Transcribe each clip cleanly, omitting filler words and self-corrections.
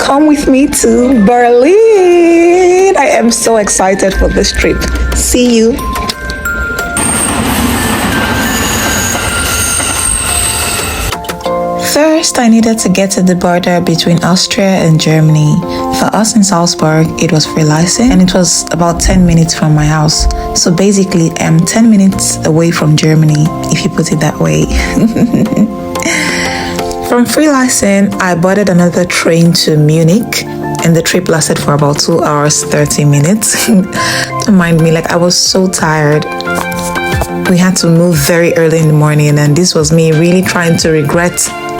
come with me to Berlin. I am so excited for this trip. See you. First, I needed to get to the border between Austria and Germany. For us in Salzburg, it was Freilassing, and it was about 10 minutes from my house. So basically, I'm 10 minutes away from Germany, if you put it that way. From Freilassing, I boarded another train to Munich, and the trip lasted for about 2 hours, 30 minutes. Don't mind me, like I was so tired. We had to move very early in the morning, and this was me really trying to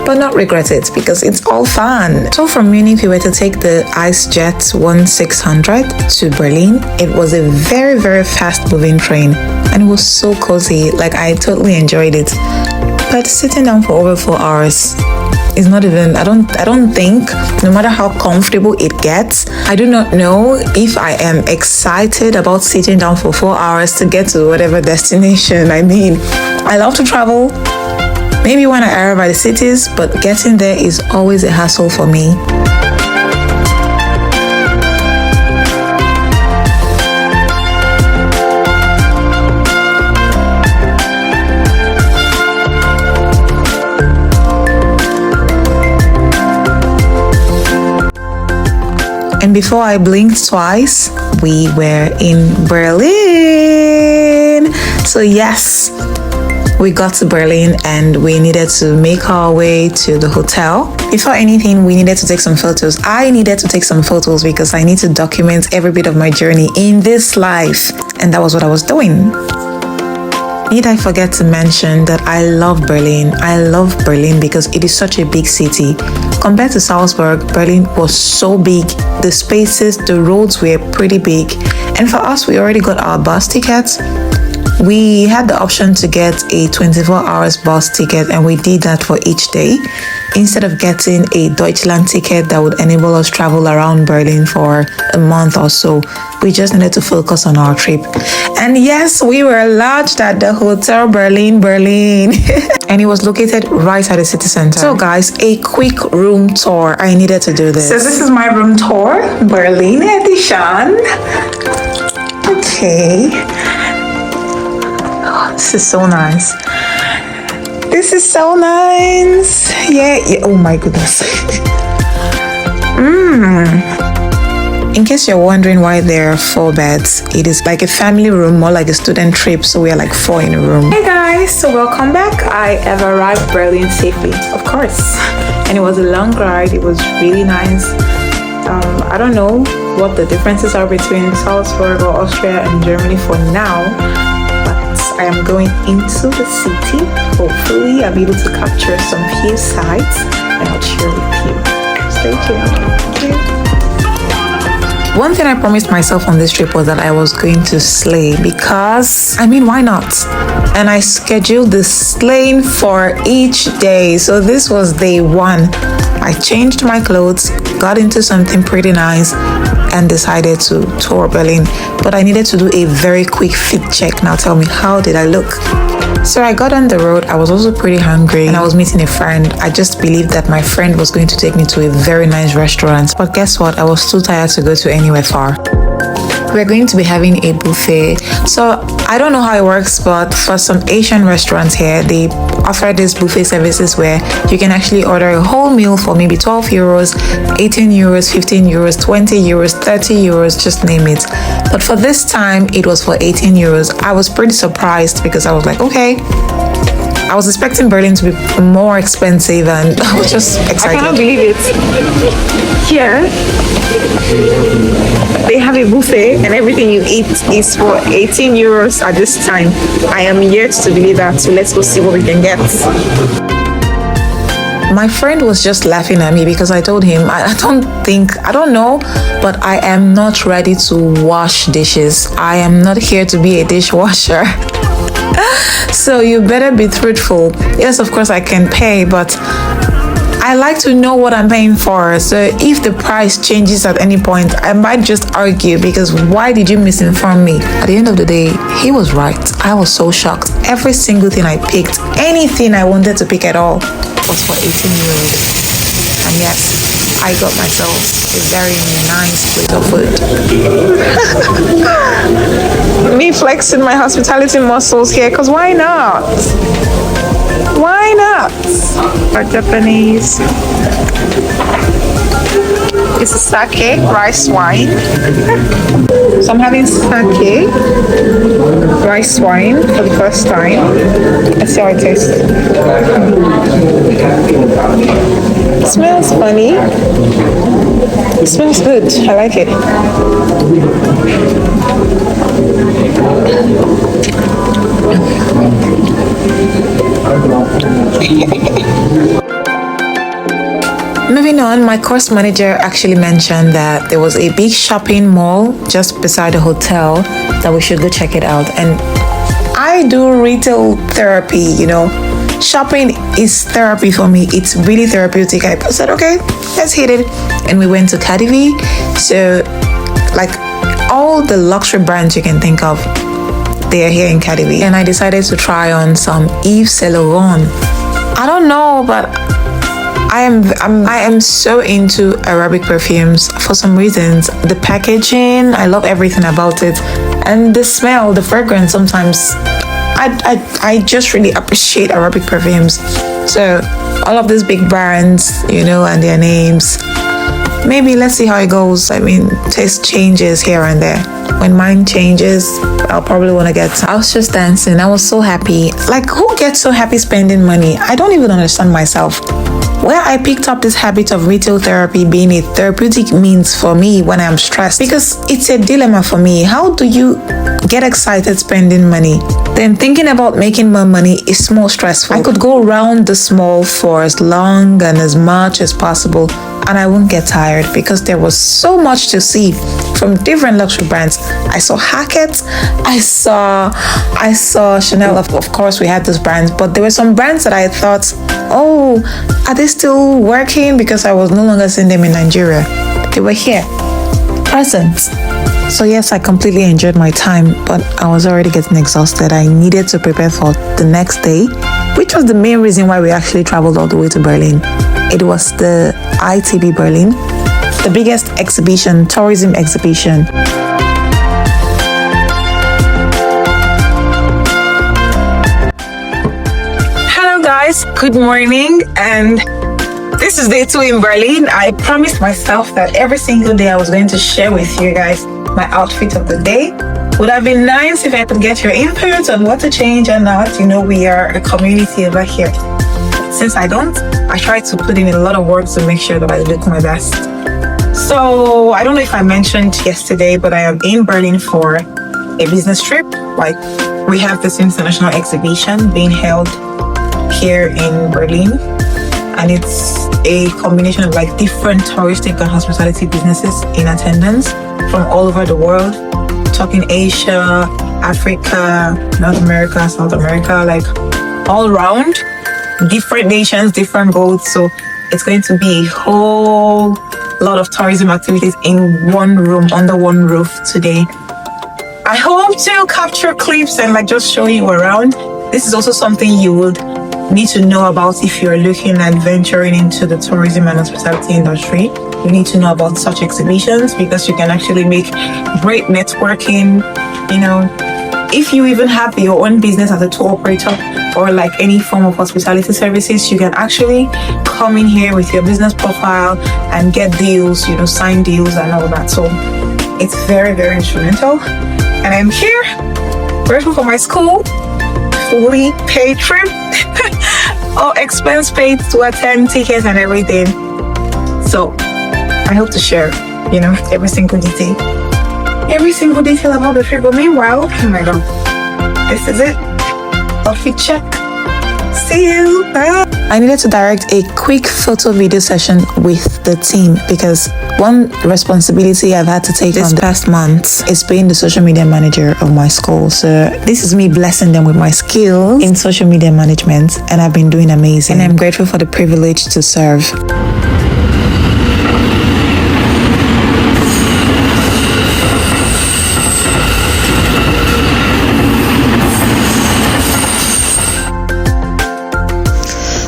but not regret it because it's all fun. So from Munich, we were to take the IceJet 1600 to Berlin. It was a very, very fast moving train and it was so cozy. Like I totally enjoyed it. But sitting down for over 4 hours is not even, I don't think, no matter how comfortable it gets, I do not know if I am excited about sitting down for 4 hours to get to whatever destination. I mean, I love to travel. Maybe when I arrive at the cities, but getting there is always a hassle for me. And before I blinked twice, we were in Berlin. So yes, we got to Berlin and we needed to make our way to the hotel. Before anything, we needed to take some photos. I needed to take some photos because I need to document every bit of my journey in this life. And that was what I was doing. Need I forget to mention that I love Berlin. I love Berlin because it is such a big city. Compared to Salzburg, Berlin was so big. The spaces, the roads were pretty big. And for us, we already got our bus tickets. We had the option to get a 24 hours bus ticket and we did that for each day instead of getting a Deutschland ticket that would enable us travel around Berlin for a month or so. We just needed to focus on our trip. And yes, we were lodged at the Hotel Berlin. And it was located right at the city center. So guys, a quick room tour. I needed to do this. So this is my room tour, Berlin edition. Okay. This is so nice. This is so nice. Yeah. Oh my goodness. In case you're wondering why there are 4 beds, it is like a family room, more like a student trip. So we are like 4 in a room. Hey guys, so welcome back. I have arrived Berlin safely, of course. And it was a long ride. It was really nice. I don't know what the differences are between Salzburg or Austria and Germany for now. I am going into the city. Hopefully, I'll be able to capture some few sights and I'll share with you. Stay tuned. Thank you. One thing I promised myself on this trip was that I was going to slay because, I mean, why not? And I scheduled the slaying for each day. So this was day 1. I changed my clothes, got into something pretty nice, and decided to tour Berlin. But I needed to do a very quick fit check. Now tell me, how did I look? So I got on the road. I was also pretty hungry and I was meeting a friend. I just believed that my friend was going to take me to a very nice restaurant. But guess what? I was too tired to go to anywhere far. We're going to be having a buffet. So I don't know how it works, but for some Asian restaurants here, they offer these buffet services where you can actually order a whole meal for maybe 12 euros, 18 euros, 15 euros, 20 euros, 30 euros, just name it. But for this time, it was for 18 euros. I was pretty surprised because I was like, okay. I was expecting Berlin to be more expensive and I was just excited. I cannot believe it. Here, they have a buffet and everything you eat is for 18 euros at this time. I am yet to believe that, so let's go see what we can get. My friend was just laughing at me because I told him, I don't know, but I am not ready to wash dishes. I am not here to be a dishwasher. So you better be truthful. Yes, of course I can pay, but I like to know what I'm paying for. So if the price changes at any point, I might just argue because why did you misinform me? At the end of the day, he was right. I was so shocked. Every single thing I picked, anything I wanted to pick at all, was for 18 euros. And yes, I got myself a very nice plate of food. Me flexing my hospitality muscles here, because why not? Why not? For Japanese. It's a sake, rice wine. So I'm having sake, rice wine for the first time. Let's see how it tastes. It smells funny. It smells good. I like it. Moving on, my course manager actually mentioned that there was a big shopping mall just beside the hotel that we should go check it out. And I do retail therapy, you know. Shopping is therapy for me. It's really therapeutic. I said, okay, let's hit it. And we went to Cadivi. So, like, all the luxury brands you can think of, they are here in Cadivi. And I decided to try on some Yves Saint Laurent. I don't know, but I am so into Arabic perfumes for some reasons. The packaging, I love everything about it, and the smell, the fragrance. Sometimes I just really appreciate Arabic perfumes. So all of these big brands, you know, and their names. Maybe let's see how it goes. I mean, taste changes here and there. When mine changes, I'll probably want to get some. I was just dancing. I was so happy. Like, who gets so happy spending money? I don't even understand myself. Where I picked up this habit of retail therapy being a therapeutic means for me when I'm stressed, because it's a dilemma for me. How do you get excited spending money? Then thinking about making more money is more stressful. I could go around the mall for as long and as much as possible, and I won't get tired because there was so much to see from different luxury brands. I saw Hackett, I saw Chanel. Of course, we had those brands, but there were some brands that I thought, oh, are they still working? Because I was no longer seeing them in Nigeria. They were here, present. So yes, I completely enjoyed my time, but I was already getting exhausted. I needed to prepare for the next day, which was the main reason why we actually traveled all the way to Berlin. It was the ITB Berlin, the biggest exhibition, tourism exhibition. Hello guys, good morning, and this is day 2 in Berlin. I promised myself that every single day I was going to share with you guys my outfit of the day. Would have been nice if I could get your input on what to change or not. You know, we are a community over here. Since I don't, I try to put in a lot of work to make sure that I look my best. So I don't know if I mentioned yesterday, but I am in Berlin for a business trip. Like, we have this international exhibition being held here in Berlin, and it's a combination of like different touristic and hospitality businesses in attendance from all over the world, talking Asia, Africa, North America, South America, like all around, different nations, different boats. So it's going to be a whole lot of tourism activities in one room, under one roof today. I hope to capture clips and like just show you around. This is also something you would need to know about if you're looking at venturing into the tourism and hospitality industry. You need to know about such exhibitions because you can actually make great networking. You know, if you even have your own business as a tour operator or like any form of hospitality services, you can actually come in here with your business profile and get deals, you know, sign deals and all that. So it's very, very instrumental. And I'm here, grateful for my school, fully paid trip, all expense paid to attend, tickets and everything. So I hope to share, you know, every single detail about the trip. But meanwhile, oh my god, this is it. Outfit check. See you. Bye. I needed to direct a quick photo video session with the team because one responsibility I've had to take this past month is being the social media manager of my school. So this is me blessing them with my skills in social media management, and I've been doing amazing. And I'm grateful for the privilege to serve.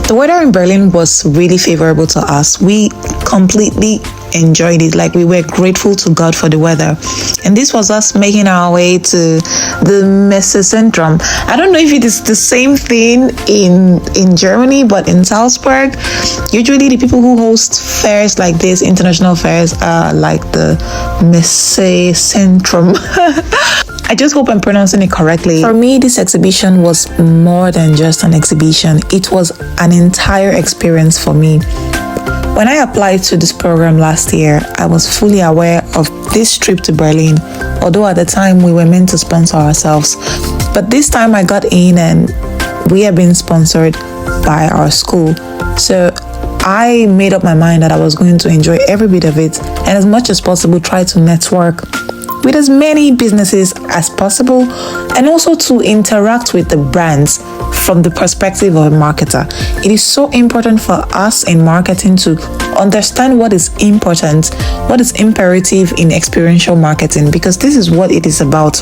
The weather in Berlin was really favorable to us. We completely enjoyed it. Like, we were grateful to God for the weather. And this was us making our way to the Messezentrum. I don't know if it is the same thing in Germany, but in Salzburg, usually the people who host fairs like this, international fairs, are like the Messezentrum. I just hope I'm pronouncing it correctly. For me, this exhibition was more than just an exhibition. It was an entire experience for me. When I applied to this program last year, I was fully aware of this trip to Berlin, although at the time we were meant to sponsor ourselves. But this time I got in and we are being sponsored by our school. So I made up my mind that I was going to enjoy every bit of it and as much as possible try to network with as many businesses as possible and also to interact with the brands from the perspective of a marketer. It is so important for us in marketing to understand what is important, what is imperative in experiential marketing, because this is what it is about.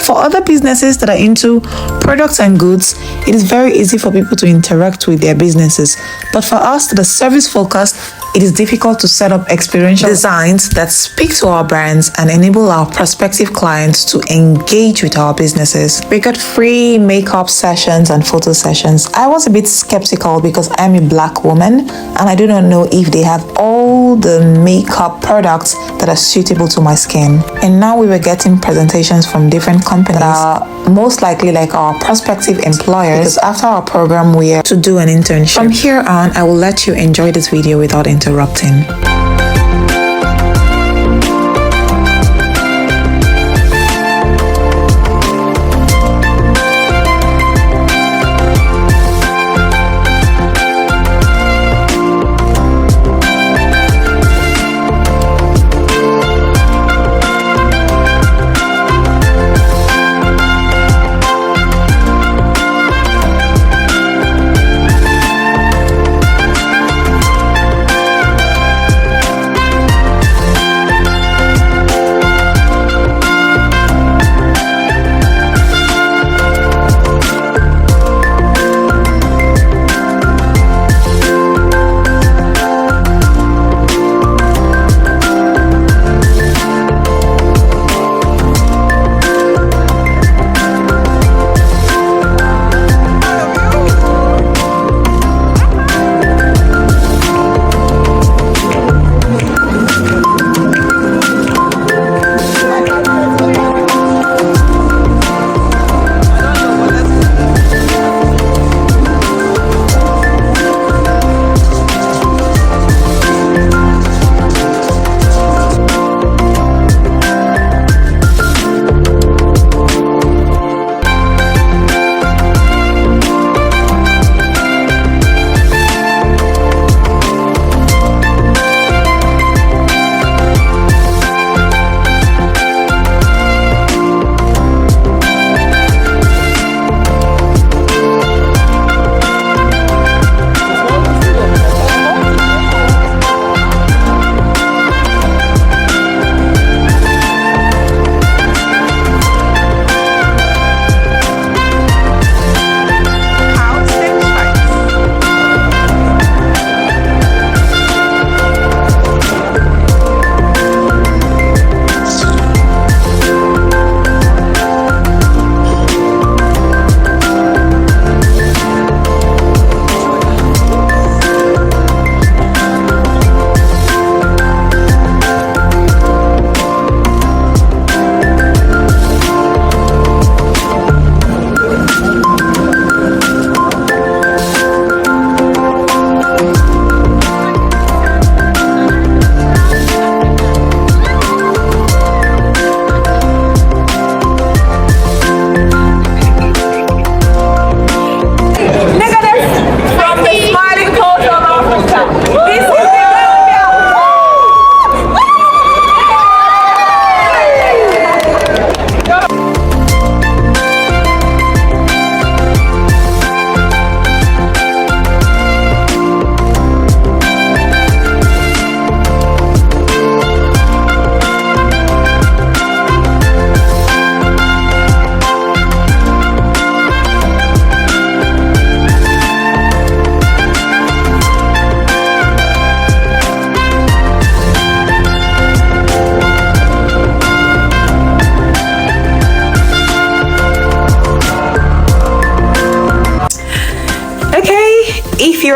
For other businesses that are into products and goods, it is very easy for people to interact with their businesses. But for us that are service focused, it is difficult to set up experiential designs that speak to our brands and enable our prospective clients to engage with our businesses. We got free makeup sessions and photo sessions. I was a bit skeptical because I'm a black woman and I do not know if they have all the makeup products that are suitable to my skin. And now we were getting presentations from different companies that are most likely like our prospective employers, because after our program we are to do an internship. From here on, I will let you enjoy this video without interrupting.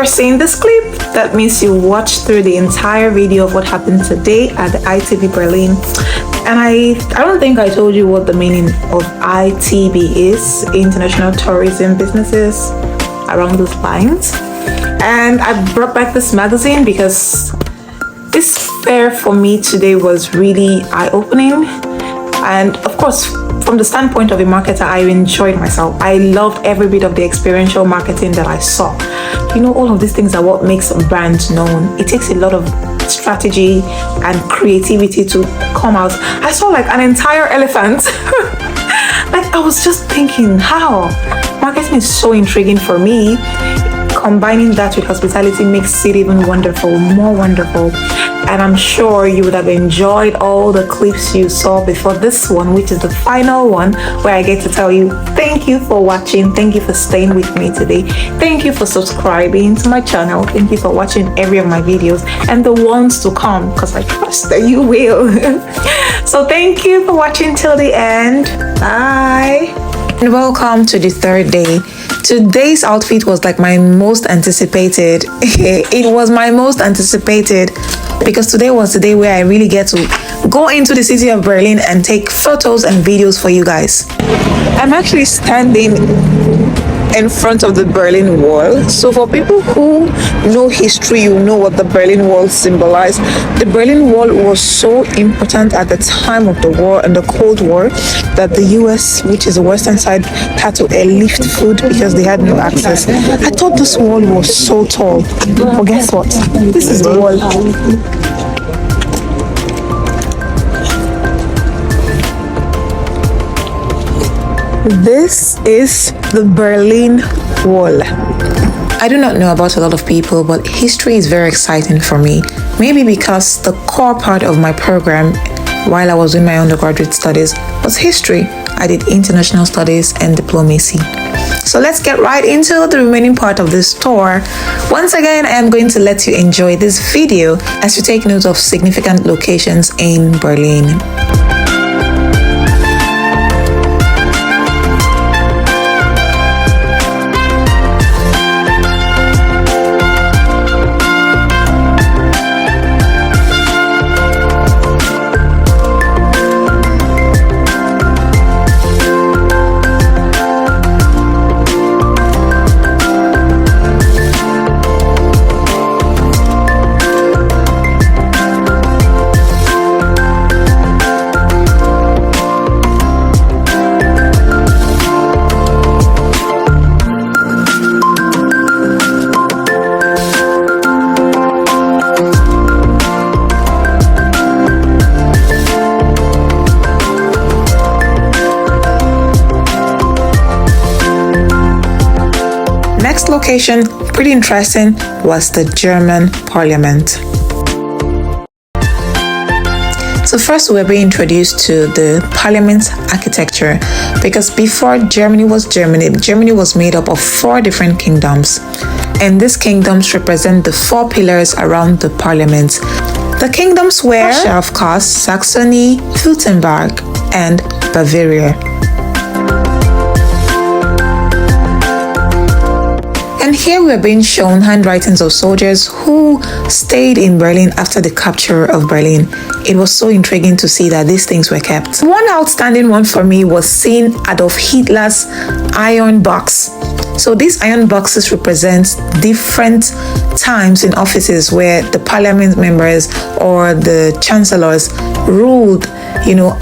you're seeing this clip, that means you watched through the entire video of what happened today at the ITB Berlin. And I don't think I told you what the meaning of ITB is, International Tourism Businesses, around those lines. And I brought back this magazine because this fair for me today was really eye-opening. And of course, from the standpoint of a marketer, I enjoyed myself. I loved every bit of the experiential marketing that I saw. You know, all of these things are what makes a brand known. It takes a lot of strategy and creativity to come out. I saw like an entire elephant. Like, I was just thinking, how? Marketing is so intriguing for me. Combining that with hospitality makes it even wonderful, more wonderful. And I'm sure you would have enjoyed all the clips you saw before this one, which is the final one, where I get to tell you thank you for watching, thank you for staying with me today, thank you for subscribing to my channel, thank you for watching every of my videos and the ones to come, because I trust that you will. So thank you for watching till the end. Bye and welcome to the third day. Today's outfit was like my most anticipated. It was my most anticipated because today was the day where I really get to go into the city of Berlin and take photos and videos for you guys. I'm actually standing in front of the Berlin Wall. So for people who know history, you know what the Berlin Wall symbolized. The Berlin Wall was so important at the time of the war and the Cold War that the US, which is the western side, had to airlift food because they had no access. I thought this wall was so tall, but guess what? This is the wall. This is the Berlin Wall. I do not know about a lot of people, but history is very exciting for me. Maybe because the core part of my program while I was doing my undergraduate studies was history. I did international studies and diplomacy. So let's get right into the remaining part of this tour. Once again, I am going to let you enjoy this video as you take note of significant locations in Berlin. Next location, pretty interesting, was the German Parliament. So first we're being introduced to the Parliament's architecture, because before Germany was made up of 4 different kingdoms, and these kingdoms represent the 4 pillars around the Parliament. The kingdoms were Prussia, of course, Saxony, Württemberg, and Bavaria. And here we are being shown handwritings of soldiers who stayed in Berlin after the capture of Berlin. It was so intriguing to see that these things were kept. One outstanding one for me was seeing Adolf Hitler's iron box. So these iron boxes represent different times in offices where the parliament members or the chancellors ruled,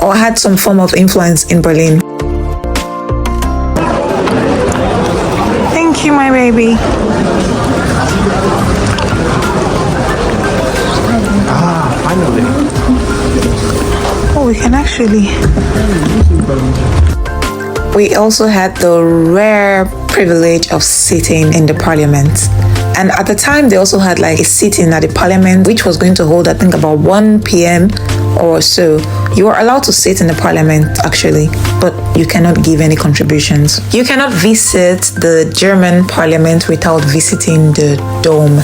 or had some form of influence in Berlin. Thank you, my baby. Finally. Oh, we can actually. We also had the rare privilege of sitting in the parliament. And at the time, they also had like a sitting at the parliament, which was going to hold, I think, about 1 p.m. or so. You are allowed to sit in the parliament, actually, but you cannot give any contributions. You cannot visit the German parliament without visiting the dome.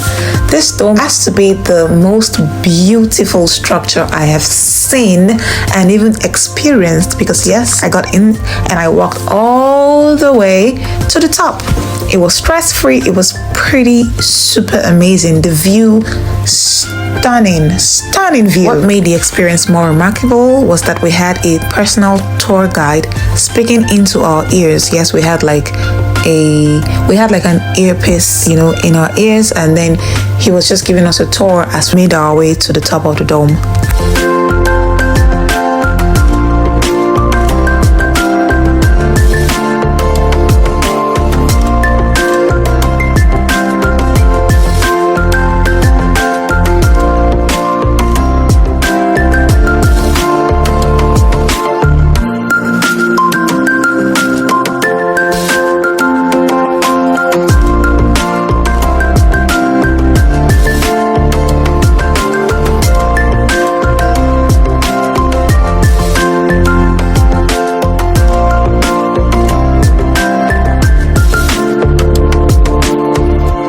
This dome has to be the most beautiful structure I have seen and even experienced, because yes, I got in and I walked all all the way to the top. It was stress-free. It was pretty super amazing. The view, stunning view. What made the experience more remarkable was that we had a personal tour guide speaking into our ears. Yes, we had like an earpiece, in our ears, and then he was just giving us a tour as we made our way to the top of the dome.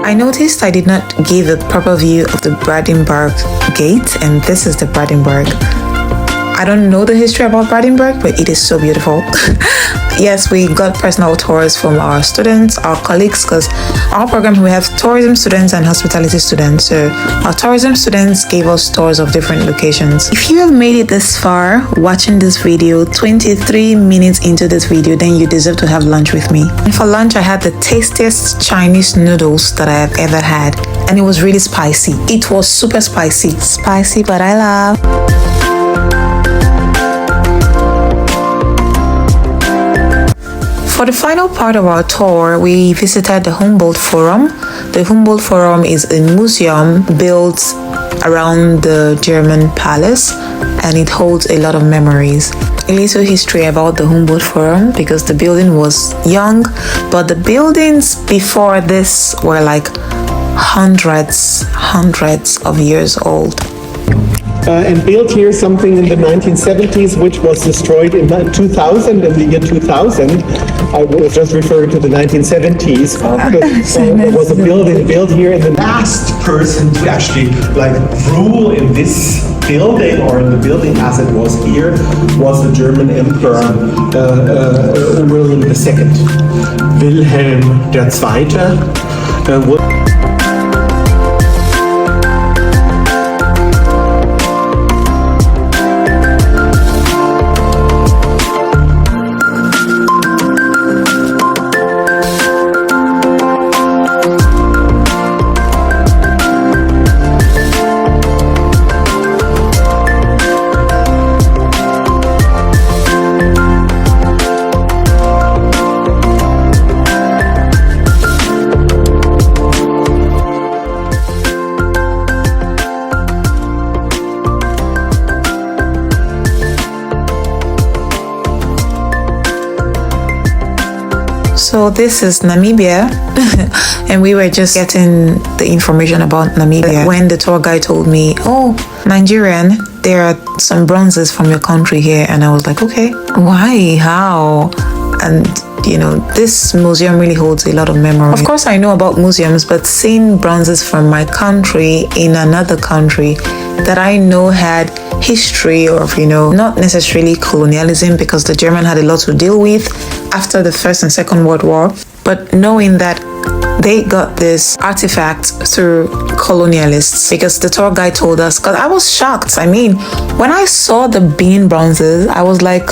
I noticed I did not give a proper view of the Brandenburg Gate, and this is the Brandenburg. I don't know the history about Brandenburg, but it is so beautiful. Yes, we got personal tours from our students, our colleagues, because our program, we have tourism students and hospitality students. So our tourism students gave us tours of different locations. If you have made it this far watching this video, 23 minutes into this video, then you deserve to have lunch with me. And for lunch, I had the tastiest Chinese noodles that I have ever had. And it was really spicy. It was super spicy. Spicy, but I love. For the final part of our tour, we visited the Humboldt Forum. The Humboldt Forum is a museum built around the German palace, and it holds a lot of memories. A little history about the Humboldt Forum, because the building was young, but the buildings before this were like hundreds of years old. And built here something in the 1970s, which was destroyed in 2000, in the year 2000. I was just referring to the 1970s. There was a building built here, and the last person to actually rule in this building, or in the building as it was here, was the German Emperor William II. Wilhelm II. So this is Namibia, and we were just getting the information about Namibia when the tour guide told me, "Oh, Nigerian, there are some bronzes from your country here," and I was like, "Okay, why? How?" And this museum really holds a lot of memory. Of course, I know about museums, but seeing bronzes from my country in another country that I know had history of, not necessarily colonialism, because the German had a lot to deal with after the First and Second World War, but knowing that they got this artifact through colonialists, because the tour guide told us, because I was shocked. I mean, when I saw the Benin bronzes, I was like,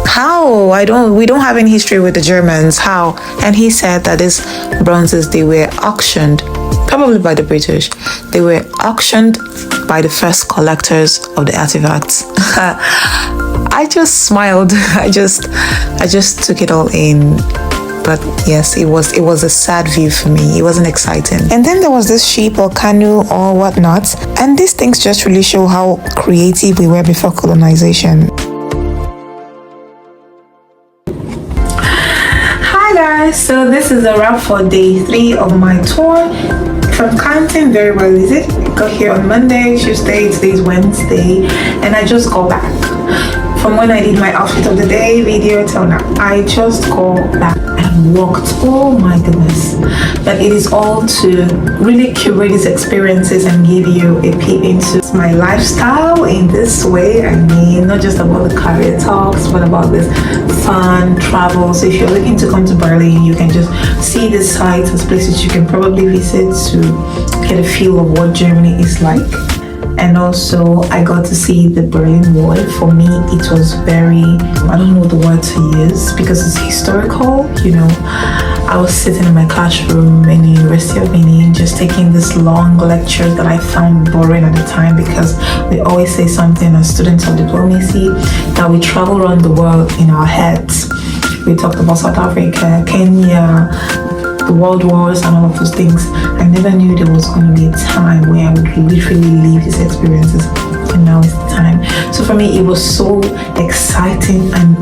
how? We don't have any history with the Germans, how? And he said that these bronzes, they were auctioned, probably by the British. They were auctioned by the first collectors of the artifacts. I just smiled. I just took it all in. But yes, it was a sad view for me. It wasn't exciting. And then there was this sheep or canoe or whatnot. And these things just really show how creative we were before colonization. Hi guys, so this is a wrap for day 3 of my tour. If I'm counting very well, is it? I got here on Monday, Tuesday, today's Wednesday, and I just got back. From when I did my outfit of the day video till now, I just got back. walked. Oh my goodness. But it is all to really curate these experiences and give you a peek into my lifestyle in this way. I mean, not just about the career talks, but about this fun travel. So if you're looking to come to Berlin, you can just see the sites as places you can probably visit to get a feel of what Germany is like. And also I got to see the Berlin Wall. For me, it was very, I don't know the word to use because it's historical, you know. I was sitting in my classroom in the University of Benin just taking this long lectures that I found boring at the time, because we always say something as students of diplomacy that we travel around the world in our heads. We talked about South Africa, Kenya, the world wars and all of those things. I never knew there was going to be a time where I would literally live these experiences, and now is the time. So for me, it was so exciting, and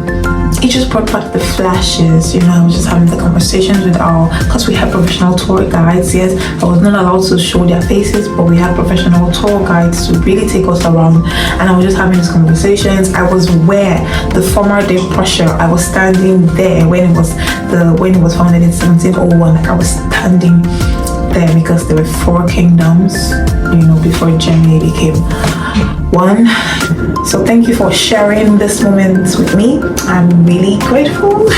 it just brought back the flashes. You know, I was just having the conversations with because we had professional tour guides. Yes, I was not allowed to show their faces, but we had professional tour guides to really take us around, and I was just having these conversations. I was where the former day Prussia, I was standing there when it was founded in 1701. I was standing there because there were 4 kingdoms, you know, before Germany became one. So thank you for sharing this moment with me. I'm really grateful.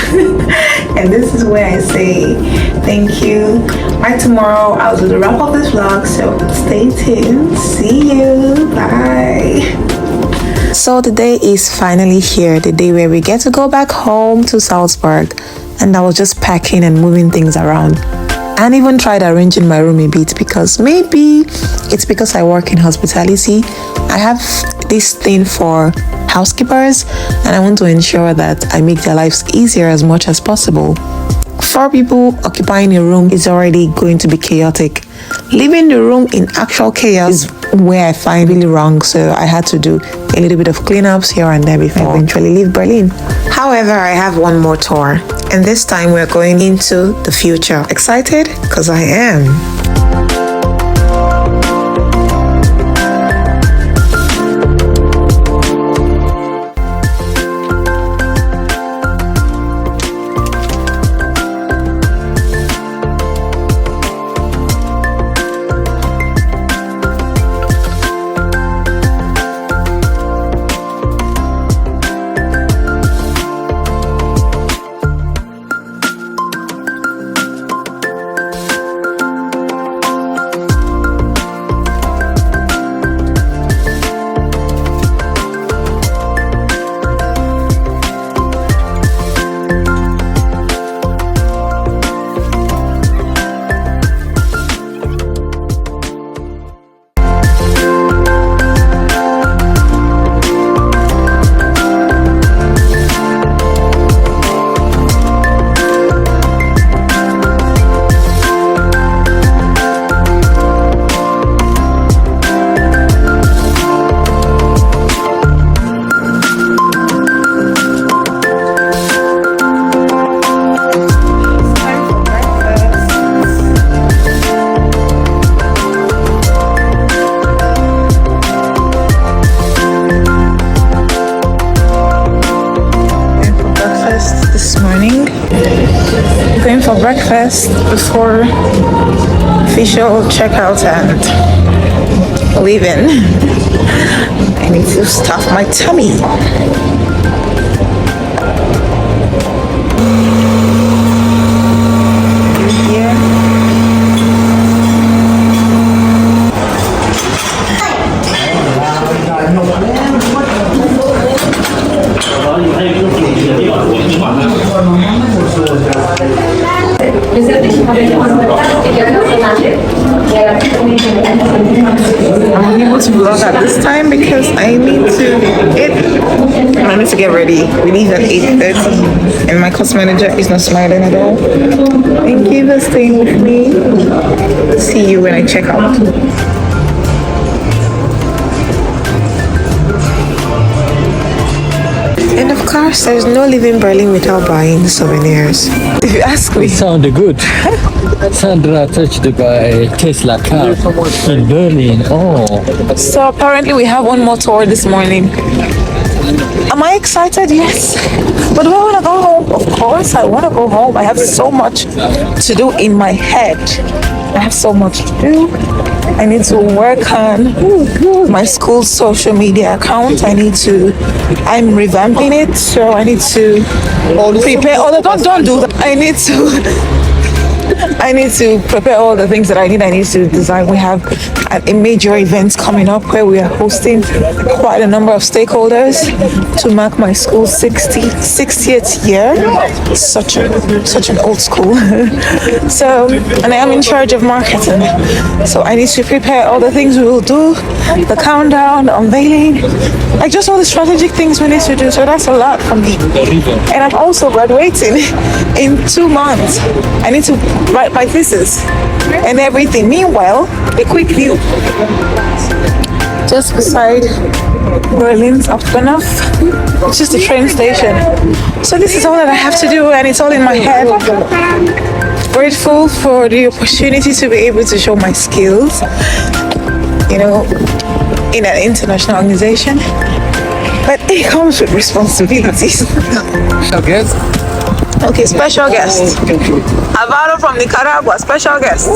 And this is where I say thank you. By tomorrow, I'll do the wrap of this vlog, so stay tuned. See you. Bye. So the day is finally here, the day where we get to go back home to Salzburg. And I was just packing and moving things around, and even tried arranging my room a bit, because maybe it's because I work in hospitality. I have this thing for housekeepers, and I want to ensure that I make their lives easier as much as possible. 4 people occupying a room is already going to be chaotic. Leaving the room in actual chaos is where I find really wrong, so I had to do a little bit of cleanups here and there before I eventually leave Berlin. However, I have one more tour, and this time we're going into the future. Excited? Because I am. Going for breakfast before official checkout and leaving. I need to stuff my tummy. I'm unable to vlog at this time because I need to get ready. We leave at 8:30 and my cost manager is not smiling at all. Thank you for staying with me. See you when I check out. And of course, there's no leaving Berlin without buying souvenirs. If you ask me. It sounded good. Sandra touched by Tesla car in Berlin. Oh. So apparently we have one more tour this morning. Am I excited? Yes. But do I want to go home? Of course, I want to go home. I have so much to do in my head. I have so much to do. I need to work on my school's social media account. I'm revamping it, so I need to prepare. Don't do that. I need to prepare all the things that I need. I need to design. We have a major event coming up where we are hosting quite a number of stakeholders to mark my school's 60th year. Such an old school. So, and I am in charge of marketing. So I need to prepare all the things we will do, the countdown, the unveiling, like just all the strategic things we need to do. So that's a lot for me. And I'm also graduating in 2 months. I need to write my thesis and everything. Meanwhile, a quick view just beside Berlin's Hauptbahnhof, which is the train station. So this is all that I have to do, and it's all in my head. Grateful for the opportunity to be able to show my skills, in an international organization, but it comes with responsibilities. Okay, special guest. Alvaro from Nicaragua, special guest.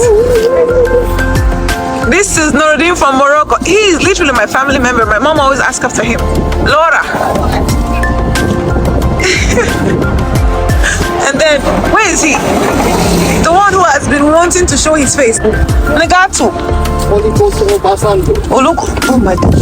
This is Nuruddin from Morocco. He is literally my family member. My mom always asks after him. Laura. And then, where is he? The one who has been wanting to show his face. Negatu. Oluko. Oh my God.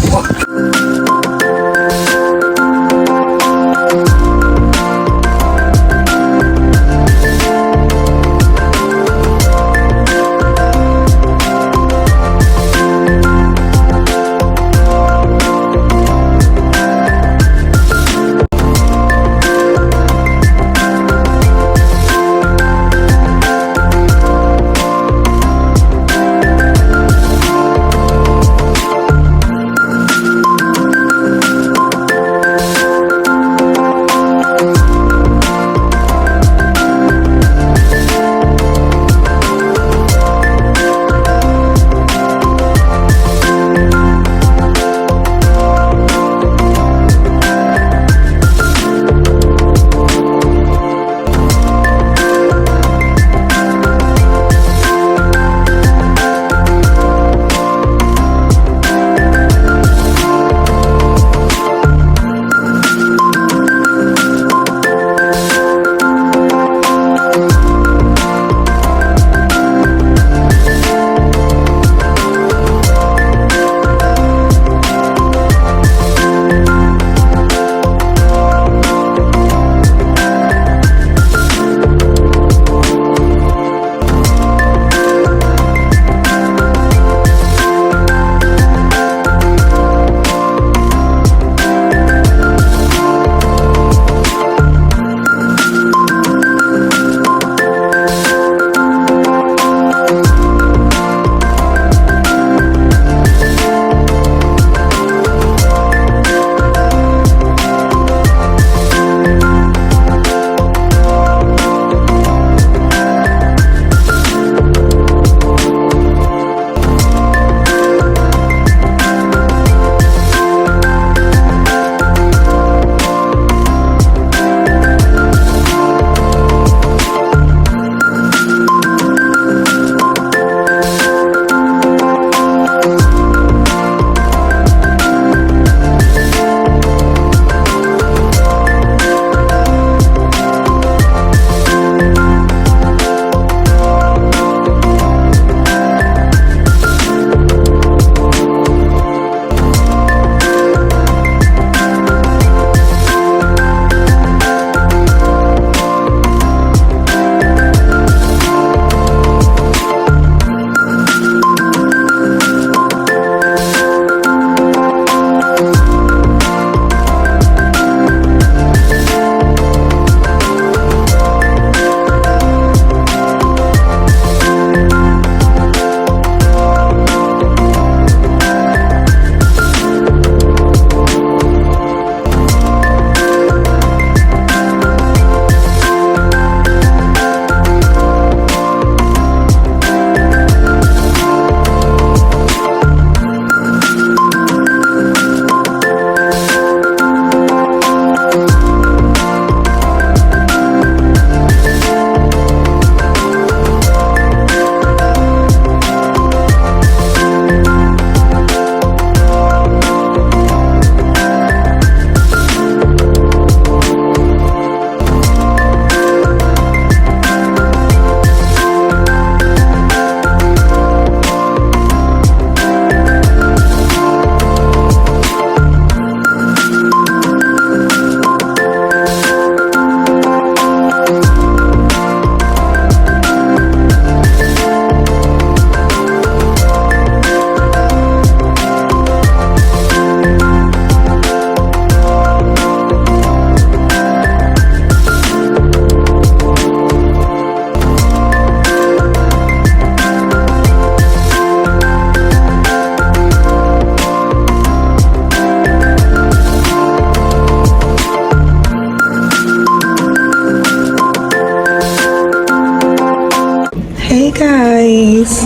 guys,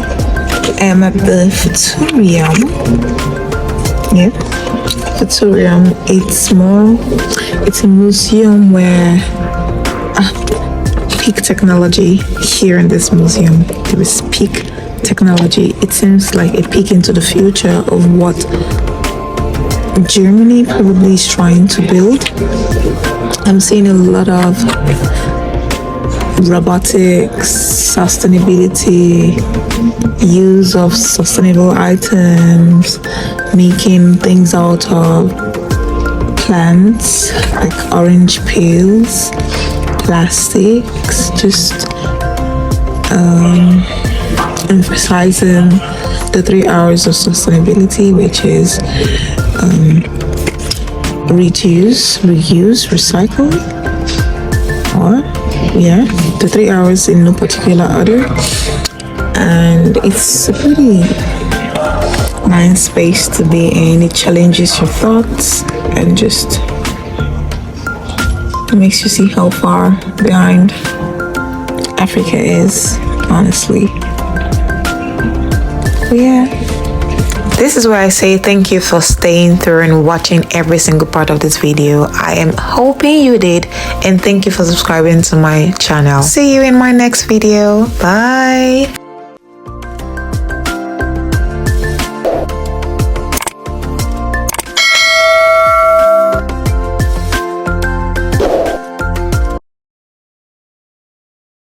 I am at the Futurium. Yeah, Futurium. It's a museum where peak technology. Here in this museum, there is peak technology. It seems like a peek into the future of what Germany probably is trying to build. I'm seeing a lot of robotics, sustainability, use of sustainable items, making things out of plants like orange peels, plastics, just emphasizing the 3 R's of sustainability, which is reduce, reuse, recycle, or the 3 R's in no particular order. And it's a pretty nice space to be in. It challenges your thoughts and just makes you see how far behind Africa is, honestly. But yeah, this is where I say thank you for staying through and watching every single part of this video. I am hoping you did, and thank you for subscribing to my channel. See you in my next video. Bye.